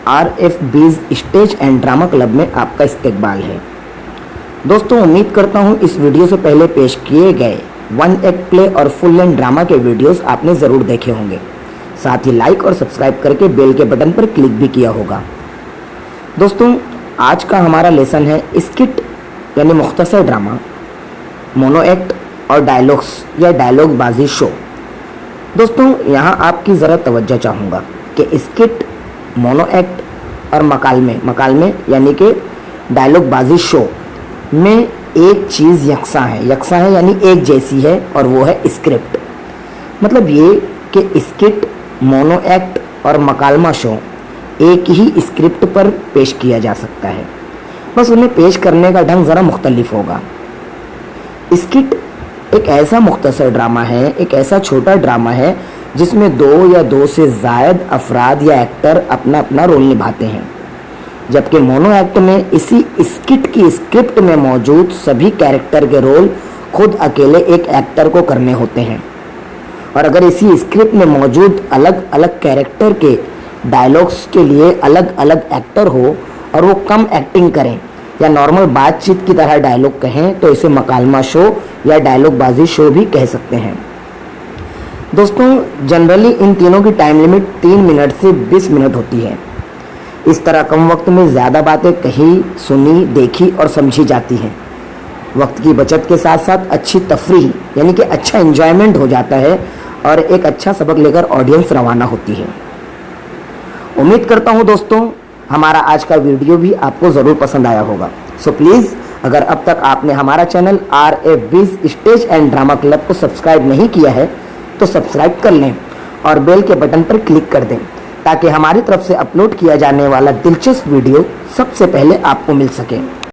RF बीज stage and drama club में आपका इस्तकबाल है। दोस्तों, उम्मीद करता हूँ इस वीडियो से पहले पेश किए गए 1 एक्ट प्ले और फुल लेंथ ड्रामा के वीडियोस आपने ज़रूर देखे होंगे। साथ ही लाइक और सब्सक्राइब करके बेल के बटन पर क्लिक भी किया होगा। दोस्तों, आज का हमारा लेसन है स्किट यानी मुख्तसर ड्रामा, मोनो एक्ट और डायलॉग्स या डायलॉग बाजी शो। दोस्तों, यहाँ आपकी ज़रा तवज्जो चाहूँगा कि स्किट, मोनो एक्ट और मकालमे यानी कि डायलॉग बाजी शो में एक चीज़ यकसा है यानी एक जैसी है, और वो है स्क्रिप्ट। मतलब ये कि स्किट, मोनो एक्ट और मकालमा शो एक ही स्क्रिप्ट पर पेश किया जा सकता है, बस उन्हें पेश करने का ढंग ज़रा मुख्तलिफ होगा। स्किट एक ऐसा मुख्तसर ड्रामा है, एक ऐसा छोटा ड्रामा है जिसमें 2 या 2 से ज़ायद अफराद या एक्टर अपना अपना रोल निभाते हैं, जबकि मोनो एक्ट में इसी स्किट की स्क्रिप्ट में मौजूद सभी कैरेक्टर के रोल खुद अकेले एक एक्टर को करने होते हैं। और अगर इसी स्क्रिप्ट में मौजूद अलग अलग कैरेक्टर के डायलॉग्स के लिए अलग अलग एक्टर हो और वो कम एक्टिंग करें या नॉर्मल बातचीत की तरह डायलॉग कहें, तो इसे मकालमा शो या डायलॉग बाजी शो भी कह सकते हैं। दोस्तों, जनरली इन तीनों की टाइम लिमिट 3 मिनट से 20 मिनट होती है। इस तरह कम वक्त में ज़्यादा बातें कही, सुनी, देखी और समझी जाती हैं। वक्त की बचत के साथ साथ अच्छी तफरीह यानी कि अच्छा एंजॉयमेंट हो जाता है और एक अच्छा सबक लेकर ऑडियंस रवाना होती है। उम्मीद करता हूँ दोस्तों हमारा आज का वीडियो भी आपको ज़रूर पसंद आया होगा। सो प्लीज़, अगर अब तक आपने हमारा channel RF stage and drama club को सब्सक्राइब नहीं किया है तो सब्सक्राइब कर लें और बेल के बटन पर क्लिक कर दें, ताकि हमारी तरफ से अपलोड किया जाने वाला दिलचस्प वीडियो सबसे पहले आपको मिल सके।